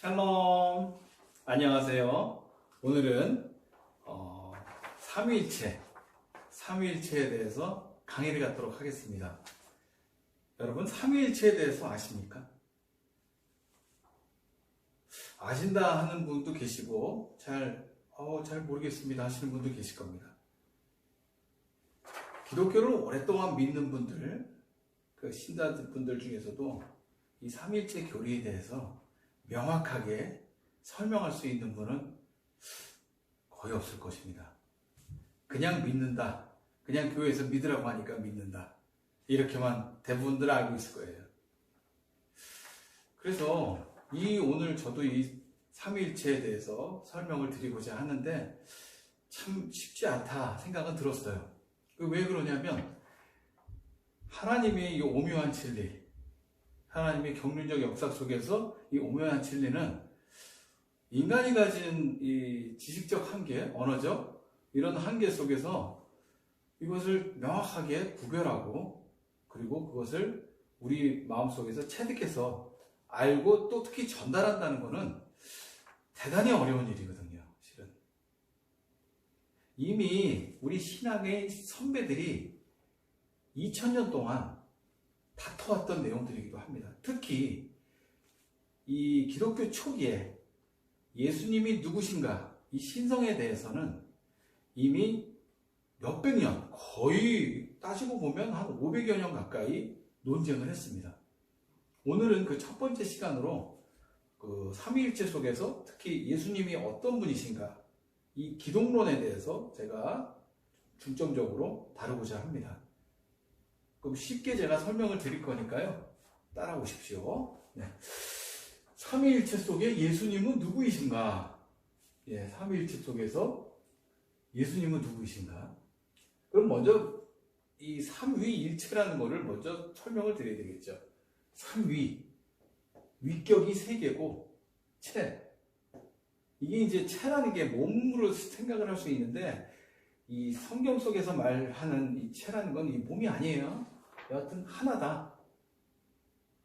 샬롬, 안녕하세요. 오늘은 삼위일체에 대해서 강의를 갖도록 하겠습니다. 여러분, 삼위일체에 대해서 아십니까? 아신다 하는 분도 계시고 잘 모르겠습니다 하시는 분도 계실 겁니다. 기독교를 오랫동안 믿는 분들, 그 신자분들 중에서도 이 삼위일체 교리에 대해서 명확하게 설명할 수 있는 분은 거의 없을 것입니다. 그냥 믿는다, 그냥 교회에서 믿으라고 하니까 믿는다, 이렇게만 대부분들 알고 있을 거예요. 그래서 오늘 저도 이 삼위일체에 대해서 설명을 드리고자 하는데 참 쉽지 않다 생각은 들었어요. 왜 그러냐면 하나님의 이 오묘한 진리, 하나님의 경륜적 역사 속에서 이 오묘한 진리는 인간이 가진 이 지식적 한계, 언어적 이런 한계 속에서 이것을 명확하게 구별하고 그리고 그것을 우리 마음속에서 체득해서 알고 또 특히 전달한다는 것은 대단히 어려운 일이거든요. 실은 이미 우리 신앙의 선배들이 2000년 동안 다퉈왔던 내용들이기도 합니다. 특히 이 기독교 초기에 예수님이 누구신가 이 신성에 대해서는 이미 몇백 년, 거의 따지고 보면 한 500여 년 가까이 논쟁을 했습니다. 오늘은 그 첫 번째 시간으로 그 삼위일체 속에서 특히 예수님이 어떤 분이신가 이 기독론에 대해서 제가 중점적으로 다루고자 합니다. 그럼 쉽게 제가 설명을 드릴 거니까요. 따라오십시오. 네. 삼위일체 속에 예수님은 누구이신가? 예, 삼위일체 속에서 예수님은 누구이신가? 그럼 먼저 이 삼위일체라는 것을 먼저 설명을 드려야 되겠죠. 삼위, 위격이 세 개고 체. 이게 이제 체라는 게 몸으로 생각을 할 수 있는데 이 성경 속에서 말하는 이 체라는 건 이 몸이 아니에요. 여하튼 하나다.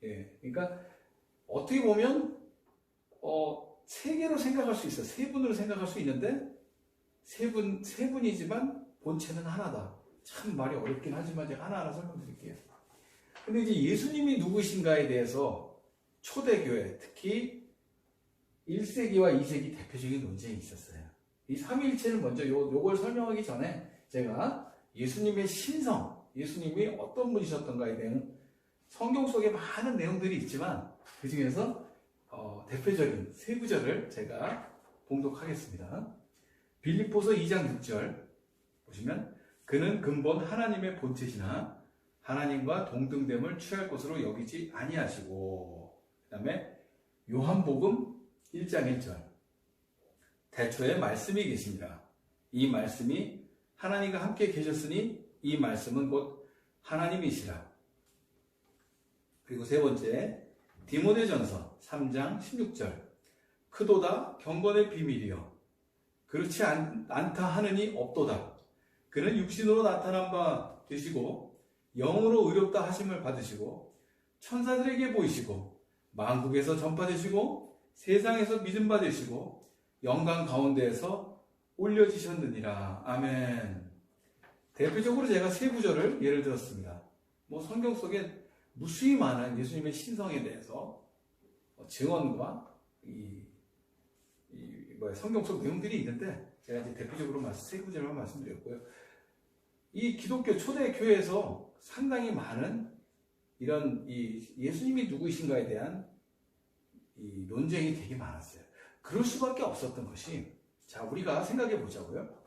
예, 그러니까 어떻게 보면 세 개로 생각할 수 있어. 세 분으로 생각할 수 있는데 세 분이지만 본체는 하나다. 참 말이 어렵긴 하지만 제가 하나하나 설명드릴게요. 근데 이제 예수님이 누구신가에 대해서 초대교회, 특히 1세기와 2세기 대표적인 논쟁이 있었어요. 이 삼위일체를 먼저 요걸 설명하기 전에 제가 예수님의 신성, 예수님이 어떤 분이셨던가에 대한 성경 속에 많은 내용들이 있지만 그 중에서 대표적인 세 구절을 제가 봉독하겠습니다. 빌립보서 2장 6절 보시면 그는 근본 하나님의 본체시나 하나님과 동등됨을 취할 것으로 여기지 아니하시고, 그 다음에 요한복음 1장 1절 대초에 말씀이 계시니라. 이 말씀이 하나님과 함께 계셨으니 이 말씀은 곧 하나님이시라. 그리고 세 번째 디모데전서 3장 16절 크도다 경건의 비밀이여 그렇지 않다 하느니 없도다. 그는 육신으로 나타난 바 되시고 영으로 의롭다 하심을 받으시고 천사들에게 보이시고 만국에서 전파되시고 세상에서 믿음 받으시고 영광 가운데에서 올려지셨느니라. 아멘. 대표적으로 제가 세 구절을 예를 들었습니다. 성경 속에 무수히 많은 예수님의 신성에 대해서 증언과 성경 속 내용들이 있는데 제가 이제 대표적으로 세 구절만 말씀드렸고요. 이 기독교 초대 교회에서 상당히 많은 이런 예수님이 누구이신가에 대한 논쟁이 되게 많았어요. 그럴 수밖에 없었던 것이, 자, 우리가 생각해 보자고요.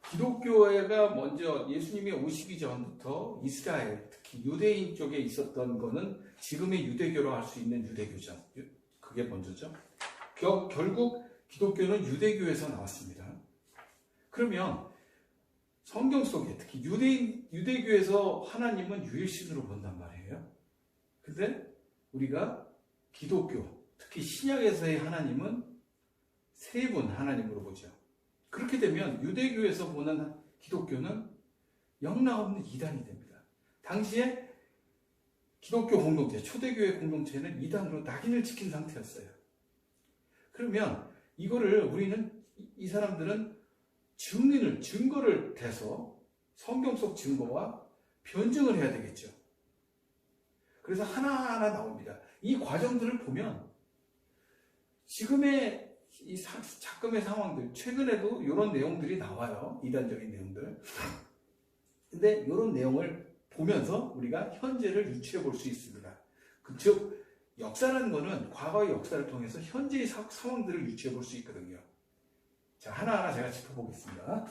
기독교회가 먼저 예수님이 오시기 전부터 이스라엘, 특히 유대인 쪽에 있었던 거는 지금의 유대교로 할 수 있는 유대교죠. 그게 먼저죠. 결국 기독교는 유대교에서 나왔습니다. 그러면 성경 속에 특히 유대교에서 하나님은 유일신으로 본단 말이에요. 근데 우리가 기독교, 특히 신약에서의 하나님은 세 분 하나님으로 보죠. 그렇게 되면 유대교에서 보는 기독교는 영락없는 이단이 됩니다. 당시에 기독교 공동체, 초대교회 공동체는 이단으로 낙인을 찍힌 상태였어요. 그러면 이거를 우리는 이 사람들은 증거를 대서 성경 속 증거와 변증을 해야 되겠죠. 그래서 하나하나 나옵니다. 이 과정들을 보면 지금의 이 작금의 상황들, 최근에도 이런 내용들이 나와요. 이단적인 내용들. 근데 이런 내용을 보면서 우리가 현재를 유추해 볼 수 있습니다. 즉 역사라는 것은 과거의 역사를 통해서 현재의 상황들을 유추해 볼 수 있거든요. 자, 하나하나 제가 짚어보겠습니다.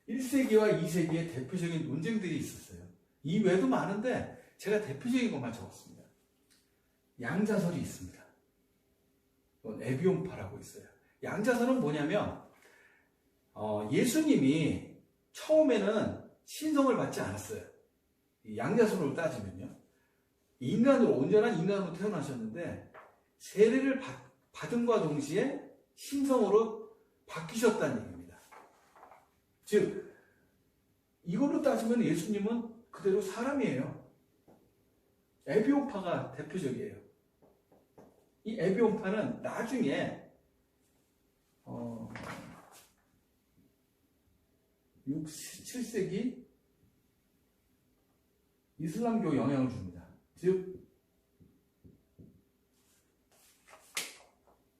1세기와 2세기의 대표적인 논쟁들이 있었어요. 이 외에도 많은데 제가 대표적인 것만 적었습니다. 양자설이 있습니다. 이건 에비온파라고 있어요. 양자설은 뭐냐면 예수님이 처음에는 신성을 받지 않았어요. 양자설로 따지면요. 온전한 인간으로 태어나셨는데 세례를 받음과 동시에 신성으로 바뀌셨다는 얘기입니다. 즉 이걸로 따지면 예수님은 그대로 사람이에요. 에비온파가 대표적이에요. 이 에비온파는 나중에 6, 7세기 이슬람교 영향을 줍니다. 즉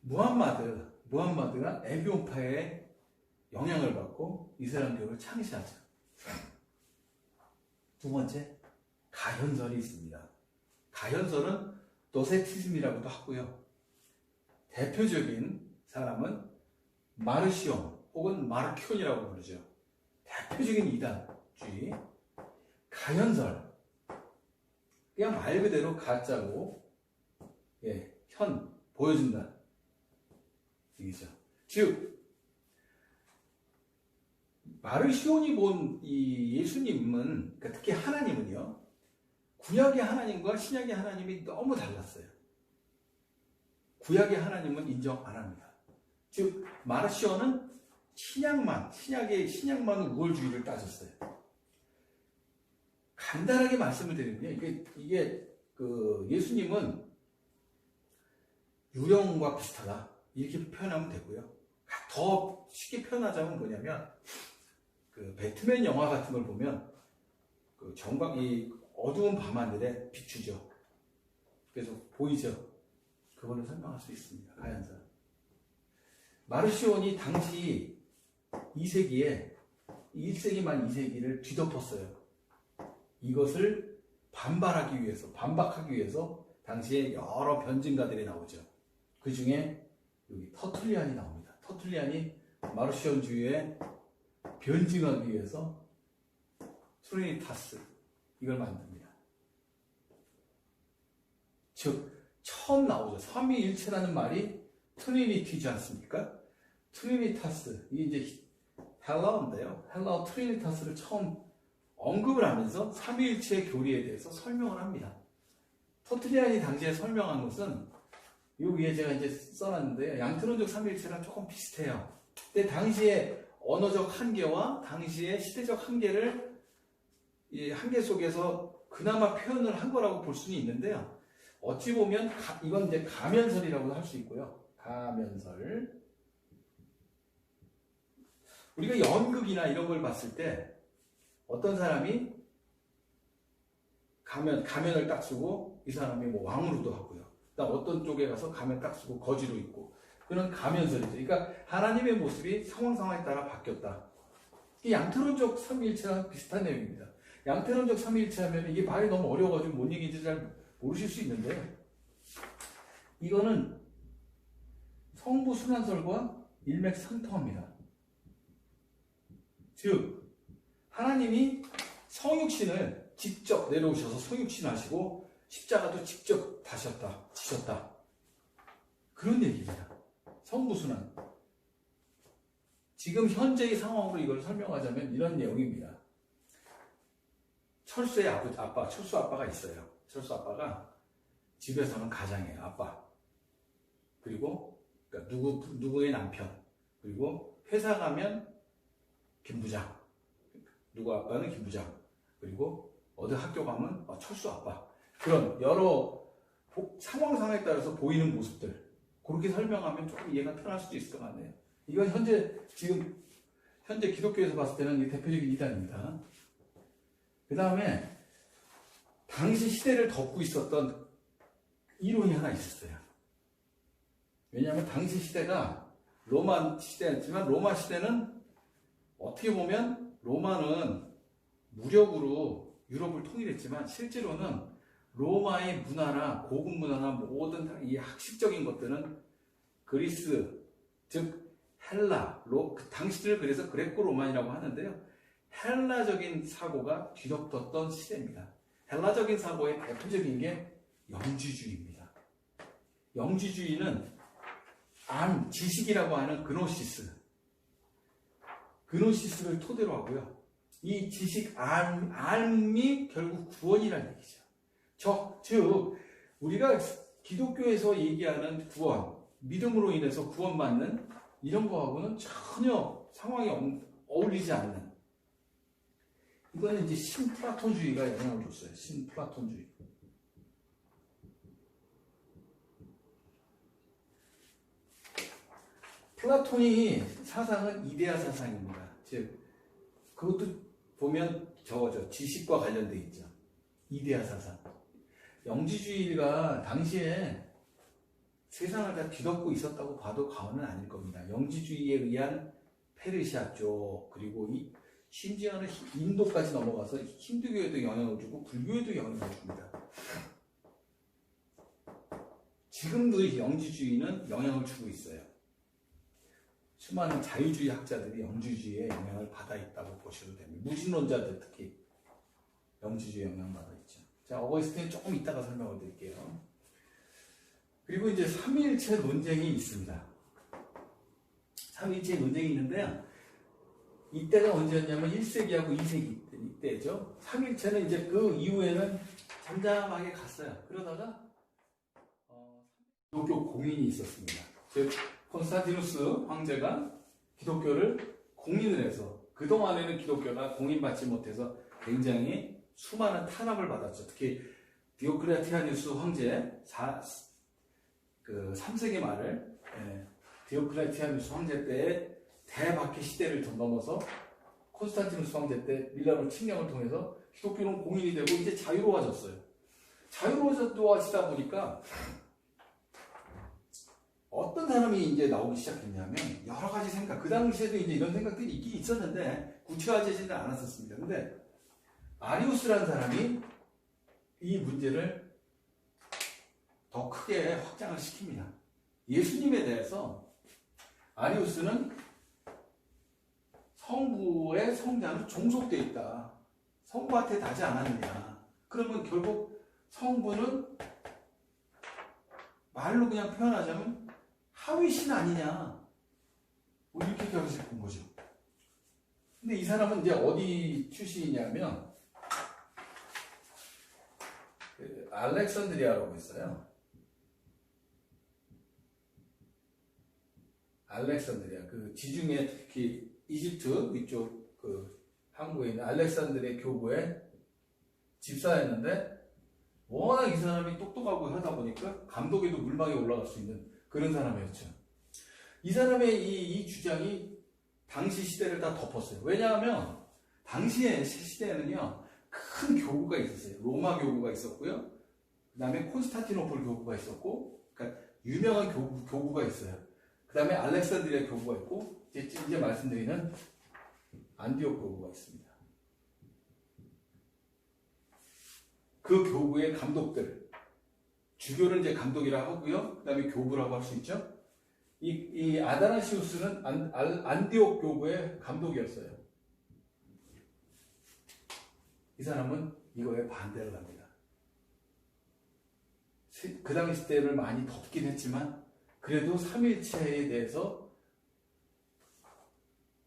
무함마드가 에비온파의 영향을 받고 이슬람교를 창시하죠. 두 번째, 가현설이 있습니다. 가현설은 노세티즘이라고도 하고요. 대표적인 사람은 마르시온 혹은 마르키온이라고 부르죠. 대표적인 이단주의. 가현설, 그냥 말 그대로 가짜고 보여준다 얘기죠. 즉 마르시온이 본 이 예수님은, 그러니까 특히 하나님은요, 구약의 하나님과 신약의 하나님이 너무 달랐어요. 구약의 하나님은 인정 안 합니다. 즉 마르시온은 신약만 우월주의를 따졌어요. 간단하게 말씀을 드리면 이게 예수님은 유령과 비슷하다 이렇게 표현하면 되고요. 더 쉽게 표현하자면 뭐냐면 배트맨 영화 같은 걸 보면 이 어두운 밤하늘에 비추죠. 그래서 보이죠. 그거를 설명할 수 있습니다. 가연설. 마르시온이 당시 2세기에 1세기 말 2세기를 뒤덮었어요. 이것을 반박하기 위해서 당시에 여러 변증가들이 나오죠. 그 중에 여기 터툴리안이 나옵니다. 터툴리안이 마르시온주의에 변증하기 위해서 트리니타스 이걸 만듭니다. 즉 처음 나오죠. 삼위일체라는 말이 트리니티지 않습니까? 트리니타스, 이게 이제 헬라어인데요. 헬라어 트리니타스를 처음 언급을 하면서 삼위일체의 교리에 대해서 설명을 합니다. 터툴리안이 당시에 설명한 것은 이 위에 제가 이제 써놨는데 양트론적 삼위일체랑 조금 비슷해요. 근데 당시에 언어적 한계와 당시의 시대적 한계를 이 한계 속에서 그나마 표현을 한 거라고 볼 수는 있는데요. 어찌 보면 이건 이제 가면설이라고 할 수 있고요. 가면설. 우리가 연극이나 이런 걸 봤을 때 어떤 사람이 가면을 딱 쓰고 이 사람이 뭐 왕으로도 하고요. 그다음 어떤 쪽에 가서 가면 딱 쓰고 거지로 있고, 그런 가면설이죠. 그러니까 하나님의 모습이 상황에 따라 바뀌었다. 이 양태론적 삼위일체랑 비슷한 내용입니다. 양태론적 삼위일체 하면 이게 말이 너무 어려워가지고 뭔 얘기인지 잘 모르실 수 있는데, 이거는 성부 순환설과 일맥상통합니다. 즉 하나님이 성육신을 직접 내려오셔서 성육신 하시고 십자가도 직접 지셨다. 그런 얘기입니다. 성부순환. 지금 현재의 상황으로 이걸 설명하자면 이런 내용입니다. 철수의 철수 아빠가 있어요. 철수 아빠가 집에서는 가장이에요. 아빠. 그리고 그러니까 누구의 남편. 그리고 회사 가면 김부장. 누구 아빠는 김부장. 그리고 어디 학교 가면 철수 아빠. 그런 여러 상황에 따라서 보이는 모습들, 그렇게 설명하면 조금 이해가 편할 수도 있을 것 같네요. 이건 현재 기독교에서 봤을 때는 이 대표적인 이단입니다. 그 다음에 당시 시대를 덮고 있었던 이론이 하나 있었어요. 왜냐하면 당시 시대가 로마 시대였지만 로마 시대는 어떻게 보면 로마는 무력으로 유럽을 통일했지만 실제로는 로마의 문화나 고급 문화나 모든 이 학식적인 것들은 그리스, 즉 헬라, 당시를 그래서 그레코 로만이라고 하는데요. 헬라적인 사고가 뒤덮었던 시대입니다. 헬라적인 사고의 대표적인 게 영지주의입니다. 영지주의는 지식이라고 하는 그노시스를 토대로 하고요. 이 지식 암이 결국 구원이라는 얘기죠. 즉 우리가 기독교에서 얘기하는 구원, 믿음으로 인해서 구원받는 이런 거하고는 전혀 상황이 어울리지 않는, 이거는 이제 신플라톤주의가 영향을 줬어요. 신플라톤주의. 플라톤이 사상은 이데아 사상입니다. 즉 그것도 보면 지식과 관련돼 있죠. 이데아 사상. 영지주의가 당시에 세상을 다 뒤덮고 있었다고 봐도 과언은 아닐 겁니다. 영지주의에 의한 페르시아 쪽, 그리고 심지어는 인도까지 넘어가서 힌두교에도 영향을 주고 불교에도 영향을 줍니다. 지금도 영지주의는 영향을 주고 있어요. 수많은 자유주의 학자들이 영지주의에 영향을 받아 있다고 보셔도 됩니다. 무신론자들 특히 영지주의에 영향받아 있죠. 자, 어거스틴 조금 이따가 설명을 드릴게요. 그리고 이제 삼위일체 논쟁이 있습니다. 삼위일체 논쟁이 있는데요. 이때가 언제였냐면 1세기하고 2세기 이때죠. 삼위일체는 이제 그 이후에는 잠잠하게 갔어요. 그러다가 기독교 공인이 있었습니다. 즉 콘스탄티누스 황제가 기독교를 공인을 해서 그동안에는 기독교가 공인받지 못해서 굉장히 수많은 탄압을 받았죠. 특히 디오클레티아누스 황제 3세기 말을 디오클레티아누스 황제 때의 대박해 시대를 넘어서 콘스탄티누스 황제 때 밀라노 칙령을 통해서 기독교는 공인이 되고 이제 자유로워졌어요. 자유로워지다 보니까 어떤 사람이 이제 나오기 시작했냐면 여러 가지 생각, 그 당시에도 이제 이런 생각들이 있긴 있었는데 구체화되지는 않았었습니다. 근데 아리우스라는 사람이 이 문제를 더 크게 확장을 시킵니다. 예수님에 대해서 아리우스는 성부의 성자는 종속되어 있다. 성부한테 나지 않았느냐. 그러면 결국 성부는 말로 그냥 표현하자면 하위신 아니냐. 뭐 이렇게 결혼식 본 거죠. 근데 이 사람은 이제 어디 출신이냐면 알렉산드리아라고 있어요. 알렉산드리아, 그 지중해 특히 이집트 위쪽 그 항구에 있는 알렉산드리아 교부의 집사였는데 워낙 이 사람이 똑똑하고 하다 보니까 감독에도 물망에 올라갈 수 있는 그런 사람이었죠. 이 사람의 이 주장이 당시 시대를 다 덮었어요. 왜냐하면 당시의 시대에는요 큰 교구가 있었어요. 로마 교구가 있었고요. 그 다음에 콘스탄티노플 교구가 있었고, 그러니까 유명한 교구가 있어요. 그 다음에 알렉산드리아 교구가 있고, 이제 말씀드리는 안디옥 교구가 있습니다. 그 교구의 감독들, 주교를 이제 감독이라 하고요. 그 다음에 교부라고 할 수 있죠. 이 아다나시우스는 안디옥 교구의 감독이었어요. 이 사람은 이거에 반대를 합니다. 그 당시 때를 많이 덮긴 했지만 그래도 삼일체에 대해서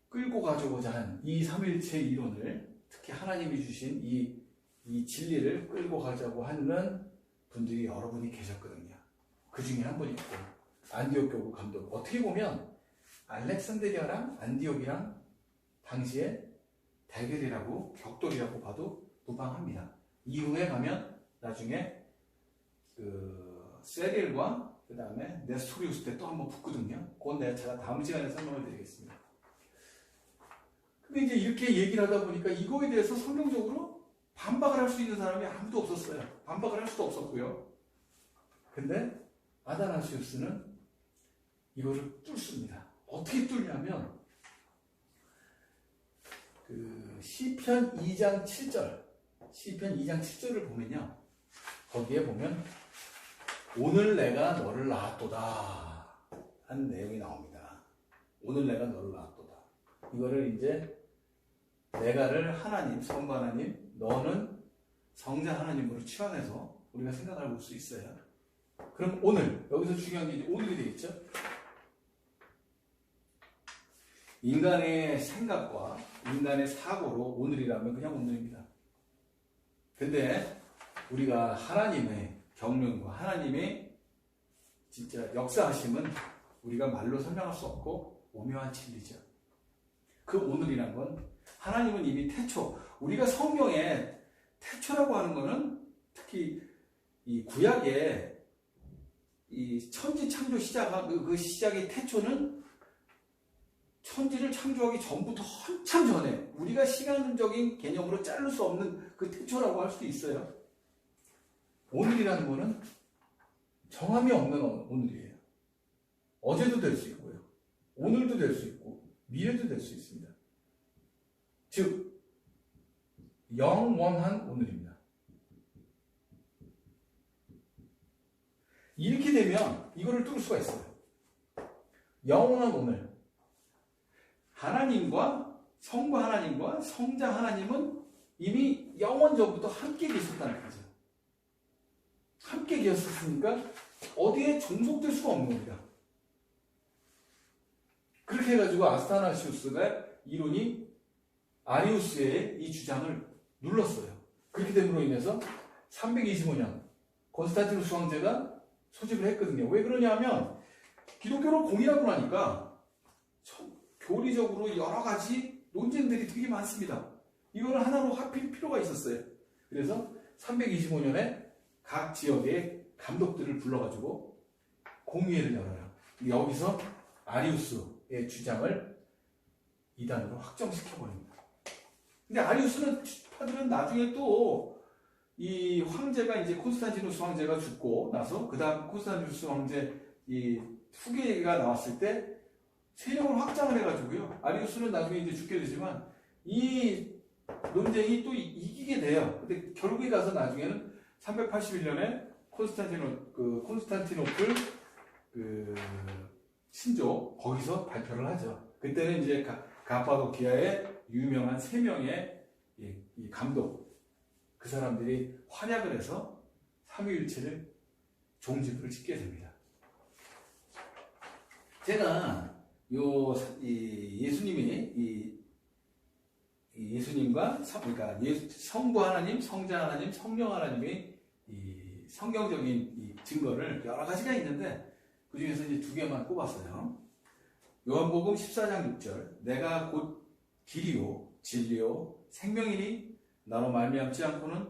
끌고 가져오고자 한 이 삼일체 이론을, 특히 하나님이 주신 이 진리를 끌고 가자고 하는 분들이 여러분이 계셨거든요. 그 중에 한 분이 있고, 안디옥 교구 감독. 어떻게 보면 알렉산드리아랑 안디옥이랑 당시에 대결이라고, 격돌이라고 봐도 무방합니다. 이후에 가면 나중에 그 세릴과 그 다음에 네스토리우스 때 또 한번 붙거든요. 그건 제가 다음 시간에 설명을 드리겠습니다. 근데 이제 이렇게 얘기를 하다 보니까 이거에 대해서 성경적으로 반박을 할 수 있는 사람이 아무도 없었어요. 반박을 할 수도 없었고요. 근데 아다나시우스는 이거를 뚫습니다. 어떻게 뚫냐면 그 시편 2장 7절 시편 2장 7절을 보면요. 거기에 보면 오늘 내가 너를 낳았도다 하는 내용이 나옵니다. 오늘 내가 너를 낳았도다. 이거를 이제 내가를 하나님, 성부 하나님, 너는 성자 하나님으로 치환해서 우리가 생각을 볼 수 있어요. 그럼 오늘, 여기서 중요한 게 이제 오늘이 되겠죠? 인간의 생각과 인간의 사고로 오늘이라면 그냥 오늘입니다. 근데 우리가 하나님의 경륜과 하나님의 진짜 역사하심은 우리가 말로 설명할 수 없고 오묘한 진리죠. 그 오늘이란 건 하나님은 이미 태초, 우리가 성경에 태초라고 하는 거는 특히 이 구약의 이 천지 창조 시작, 그 시작의 태초는 천지를 창조하기 전부터 한참 전에 우리가 시간적인 개념으로 자를 수 없는 그 태초라고 할 수 있어요. 오늘이라는 거는 정함이 없는 오늘이에요. 어제도 될 수 있고요. 오늘도 될 수 있고 미래도 될 수 있습니다. 즉 영원한 오늘입니다. 이렇게 되면 이거를 뚫을 수가 있어요. 영원한 오늘. 하나님과 성부 하나님과 성자 하나님은 이미 영원 전부터 함께 계셨다는 거죠. 함께 계셨으니까 어디에 종속될 수가 없는 겁니다. 그렇게 해가지고 아스타나시우스가 이론이 아리우스의 이 주장을 눌렀어요. 그렇게 됨으로 인해서 325년 콘스탄티누스 황제가 소집을 했거든요. 왜 그러냐면 기독교를 공인하고 나니까 교리적으로 여러 가지 논쟁들이 되게 많습니다. 이거를 하나로 합칠 필요가 있었어요. 그래서 325년에 각 지역의 감독들을 불러가지고 공의회를 열어요. 여기서 아리우스의 주장을 이단으로 확정시켜버립니다. 근데 아리우스는 파들은 나중에 또 이 황제가 이제 콘스탄티누스 황제가 죽고 나서 그 다음 콘스탄티누스 황제 이 후계가 나왔을 때 세력을 확장을 해가지고요. 아리우스는 나중에 이제 죽게 되지만 이 논쟁이 또 이기게 돼요. 근데 결국에 가서 나중에는 381년에 콘스탄티노플 그 신조 거기서 발표를 하죠. 그때는 이제 가파도키아의 유명한 3명의 이 감독 그 사람들이 활약을 해서 삼위일체를 종지부를 짓게 됩니다. 제가 예수님이 예수님과 그러니까 성부 하나님, 성자 하나님, 성령 하나님의 이 성경적인 이 증거를 여러 가지가 있는데 그 중에서 이제 2개만 꼽았어요. 요한복음 14장 6절 내가 곧 길이요 진리요 생명이니 나로 말미암지 않고는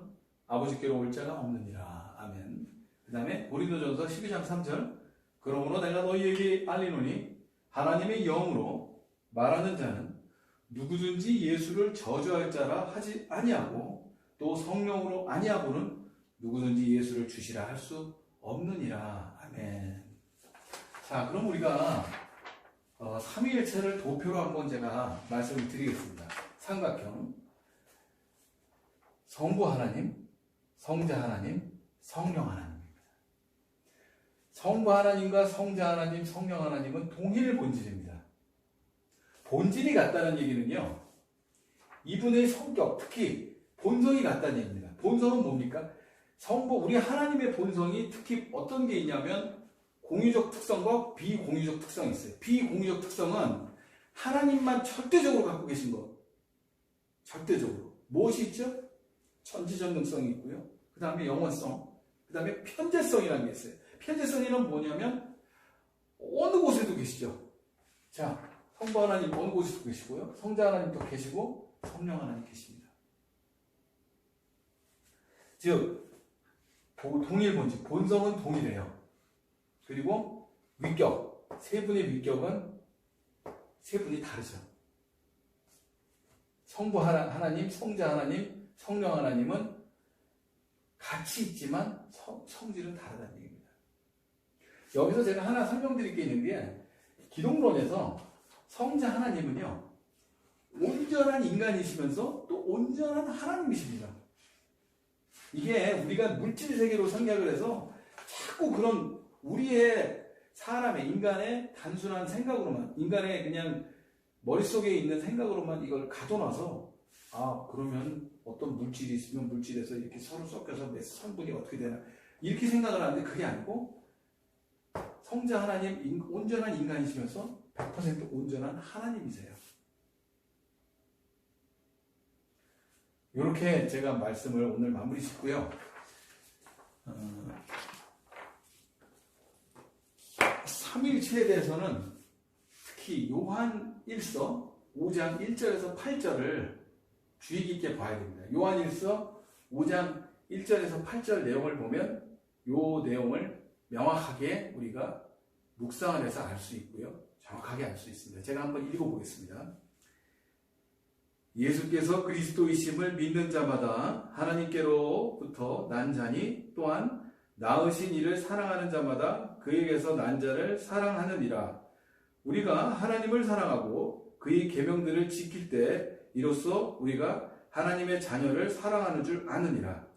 아버지께로 올 자가 없느니라. 아멘. 그 다음에 고린도전서 12장 3절 그러므로 내가 너희에게 알리노니 하나님의 영으로 말하는 자는 누구든지 예수를 저주할 자라 하지 아니하고 또 성령으로 아니하고는 누구든지 예수를 주시라 할 수 없느니라. 아멘. 자, 그럼 우리가 삼위일체를 도표로 한번 제가 말씀을 드리겠습니다. 삼각형 성부 하나님, 성자 하나님, 성령 하나님입니다. 성부 하나님과 성자 하나님, 성령 하나님은 동일 본질입니다. 본질이 같다는 얘기는요, 이분의 성격, 특히 본성이 같다는 얘기입니다. 본성은 뭡니까? 우리 하나님의 본성이 특히 어떤 게 있냐면 공유적 특성과 비공유적 특성이 있어요. 비공유적 특성은 하나님만 절대적으로 갖고 계신 것. 절대적으로. 무엇이 있죠? 천지전능성이 있고요. 그 다음에 영원성, 그 다음에 편재성이라는 게 있어요. 편재성이란 뭐냐면 어느 곳에도 계시죠. 자, 성부 하나님 어느 곳에도 계시고요. 성자 하나님도 계시고 성령 하나님 계십니다. 즉 동일 본질, 본성은 동일해요. 그리고 위격, 세 분의 위격은 세 분이 다르죠. 성부 하나님, 성자 하나님, 성령 하나님은 같이 있지만 성질은 다르다는 얘기입니다. 여기서 제가 하나 설명드릴 게 있는 게, 기독론에서 성자 하나님은요, 온전한 인간이시면서 또 온전한 하나님이십니다. 이게 우리가 물질 세계로 생각을 해서 자꾸 그런 우리의 사람의, 인간의 단순한 생각으로만, 인간의 그냥 머릿속에 있는 생각으로만 이걸 가둬놔서, 아, 그러면 어떤 물질이 있으면 물질에서 이렇게 서로 섞여서 성분이 어떻게 되나, 이렇게 생각을 하는데, 그게 아니고 성자 하나님, 온전한 인간이시면서 100% 온전한 하나님이세요. 이렇게 제가 말씀을 오늘 마무리 짓고요. 삼위일체에 대해서는 특히 요한 1서 5장 1절에서 8절을 주의 깊게 봐야 됩니다. 요한 1서 5장 1절에서 8절 내용을 보면 요 내용을 명확하게 우리가 묵상을 해서 알 수 있고요. 정확하게 알 수 있습니다. 제가 한번 읽어보겠습니다. 예수께서 그리스도이심을 믿는 자마다 하나님께로부터 난 자니, 또한 낳으신 이를 사랑하는 자마다 그에게서 난 자를 사랑하느니라. 우리가 하나님을 사랑하고 그의 계명들을 지킬 때 이로써 우리가 하나님의 자녀를 사랑하는 줄 아느니라.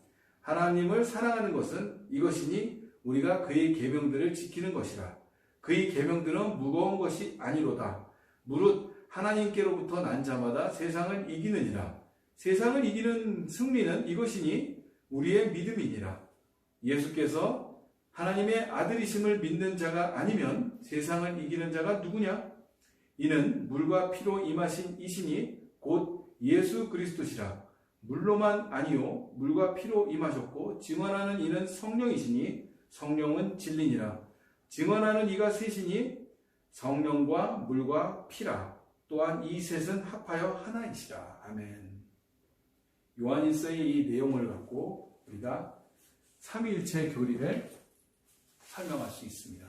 하나님을 사랑하는 것은 이것이니 우리가 그의 계명들을 지키는 것이라. 그의 계명들은 무거운 것이 아니로다. 무릇 하나님께로부터 난 자마다 세상을 이기느니라. 세상을 이기는 승리는 이것이니 우리의 믿음이니라. 예수께서 하나님의 아들이심을 믿는 자가 아니면 세상을 이기는 자가 누구냐? 이는 물과 피로 임하신 이시니 곧 예수 그리스도시라. 물로만 아니요 물과 피로 임하셨고 증언하는 이는 성령이시니 성령은 진리니라. 증언하는 이가 셋이니 성령과 물과 피라. 또한 이 셋은 합하여 하나이시라. 아멘. 요한일서의 이 내용을 갖고 우리가 삼위일체 교리를 설명할 수 있습니다.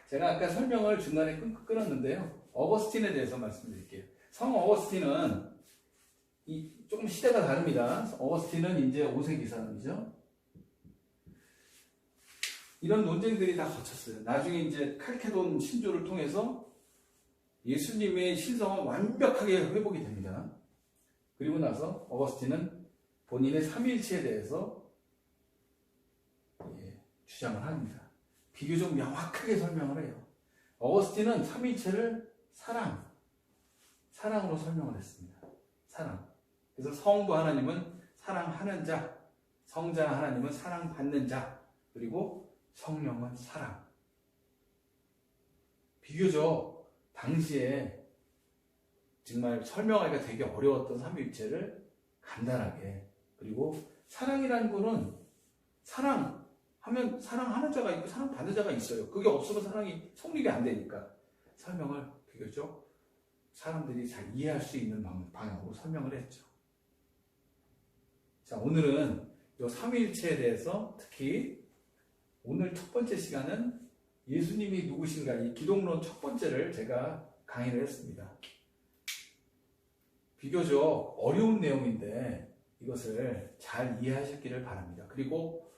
제가 아까 설명을 중간에 끊었는데요. 어거스틴에 대해서 말씀드릴게요. 성 어거스틴은 조금 시대가 다릅니다. 어거스틴은 이제 5세기 사람이죠. 이런 논쟁들이 다 거쳤어요. 나중에 이제 칼케돈 신조를 통해서 예수님의 신성은 완벽하게 회복이 됩니다. 그리고 나서 어거스틴은 본인의 삼위일체에 대해서 주장을 합니다. 비교적 명확하게 설명을 해요. 어거스틴은 삼위일체를 사랑으로 설명을 했습니다. 사랑. 그래서 성부 하나님은 사랑하는 자, 성자 하나님은 사랑받는 자, 그리고 성령은 사랑. 비교적 당시에 정말 설명하기가 되게 어려웠던 삼위일체를 간단하게, 그리고 사랑이라는 거는 사랑하면 사랑하는 자가 있고 사랑받는 자가 있어요. 그게 없으면 사랑이 성립이 안 되니까 설명을 비교적 사람들이 잘 이해할 수 있는 방향으로 설명을 했죠. 자, 오늘은 이 삼위일체에 대해서 특히 오늘 첫 번째 시간은 예수님이 누구신가, 이 기독론 첫 번째를 제가 강의를 했습니다. 비교적 어려운 내용인데 이것을 잘 이해하셨기를 바랍니다. 그리고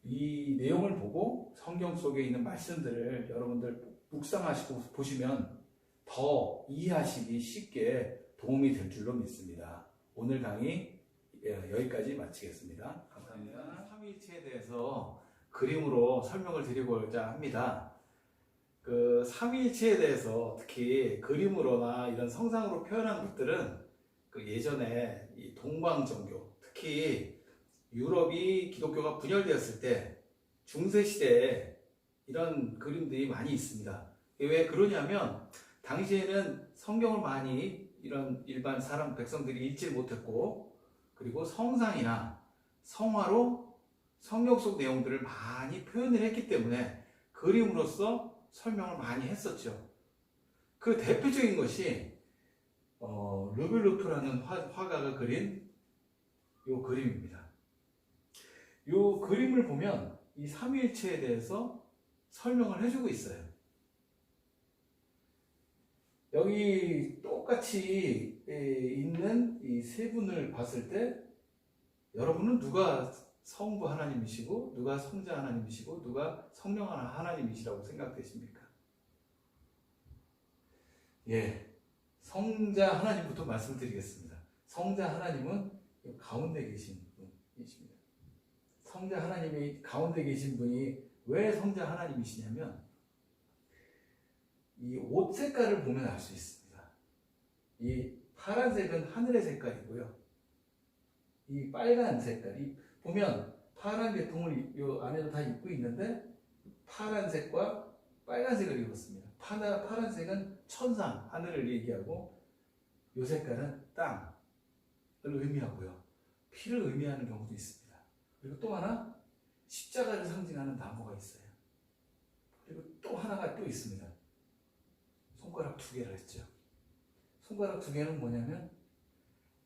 이 내용을 보고 성경 속에 있는 말씀들을 여러분들 묵상하시고 보시면 더 이해하시기 쉽게 도움이 될 줄로 믿습니다. 오늘 강의 여기까지 마치겠습니다. 감사합니다. 삼위일체에 대해서 그림으로 설명을 드리고자 합니다. 그 삼위일체에 대해서 특히 그림으로나 이런 성상으로 표현한 것들은 그 예전에 이 동방종교, 특히 유럽이 기독교가 분열되었을 때 중세 시대에 이런 그림들이 많이 있습니다. 왜 그러냐면 당시에는 성경을 많이 이런 일반 사람 백성들이 읽지 못했고, 그리고 성상이나 성화로 성경 속 내용들을 많이 표현을 했기 때문에 그림으로써 설명을 많이 했었죠. 그 대표적인 것이 르블루프라는 화가가 그린 이 그림입니다. 이 그림을 보면 이 삼위일체에 대해서 설명을 해주고 있어요. 여기 똑같이 있는 이 세 분을 봤을 때 여러분은 누가 성부 하나님이시고 누가 성자 하나님이시고 누가 성령 하나님이시라고 생각되십니까? 예, 성자 하나님부터 말씀드리겠습니다. 성자 하나님은 가운데 계신 분이십니다. 성자 하나님이 가운데 계신 분이 왜 성자 하나님이시냐면 이 옷 색깔을 보면 알 수 있습니다. 이 파란색은 하늘의 색깔이고요. 이 빨간 색깔, 이 보면 파란 계통을 이 안에도 다 입고 있는데 파란색과 빨간색을 입었습니다. 파란색은 천상, 하늘을 얘기하고 이 색깔은 땅을 의미하고요. 피를 의미하는 경우도 있습니다. 그리고 또 하나 십자가를 상징하는 나무가 있어요. 그리고 또 하나가 또 있습니다. 손가락 두 개를 했죠. 손가락 두 개는 뭐냐면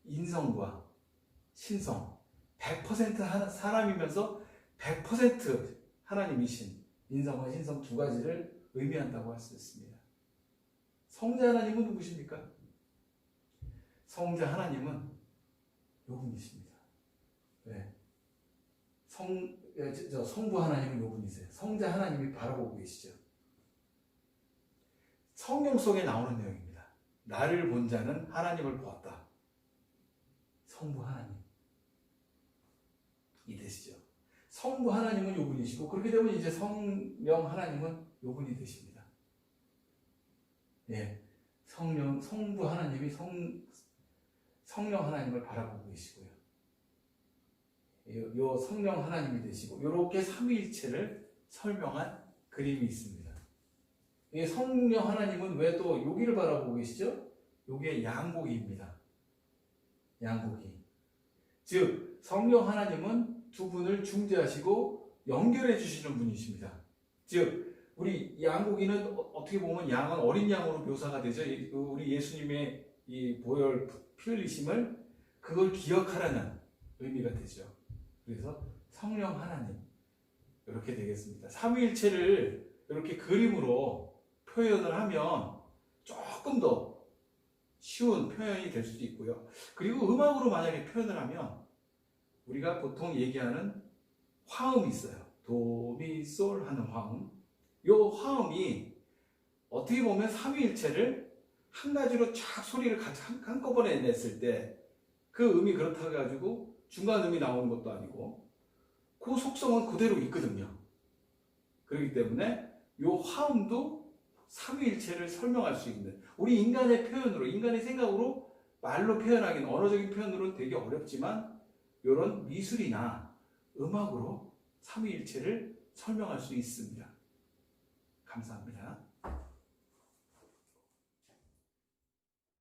인성과 신성, 100% 사람이면서 100% 하나님이신 인성과 신성 두 가지를 의미한다고 할 수 있습니다. 성자 하나님은 누구십니까? 성자 하나님은 요분이십니다. 네. 성부 하나님은 요분이세요. 성자 하나님이 바라보고 계시죠. 성경 속에 나오는 내용입니다. 나를 본 자는 하나님을 보았다. 성부 하나님 이 되시죠. 성부 하나님은 요분이시고 그렇게 되면 이제 성령 하나님은 요분이 되십니다. 예, 성부 하나님이 성령 하나님을 바라보고 계시고요. 요 성령 하나님이 되시고 이렇게 삼위일체를 설명한 그림이 있습니다. 이 성령 하나님은 왜 또 여기를 바라보고 계시죠? 요게 양고기입니다. 양고기. 즉 성령 하나님은 두 분을 중재하시고 연결해 주시는 분이십니다. 즉 우리 양고기는 어떻게 보면 양은 어린 양으로 묘사가 되죠. 우리 예수님의 이 보혈 피 흘리심을 그걸 기억하라는 의미가 되죠. 그래서 성령 하나님 이렇게 되겠습니다. 삼위일체를 이렇게 그림으로 표현을 하면 조금 더 쉬운 표현이 될 수도 있고요. 그리고 음악으로 만약에 표현을 하면 우리가 보통 얘기하는 화음이 있어요. 도미솔 하는 화음. 이 화음이 어떻게 보면 삼위일체를 한 가지로 쫙 소리를 한꺼번에 냈을 때 그 음이 그렇다고 해가지고 중간 음이 나오는 것도 아니고 그 속성은 그대로 있거든요. 그렇기 때문에 이 화음도 삼위일체를 설명할 수 있는 우리 인간의 표현으로 인간의 생각으로 말로 표현하기는 언어적인 표현으로는 되게 어렵지만 이런 미술이나 음악으로 삼위일체를 설명할 수 있습니다. 감사합니다.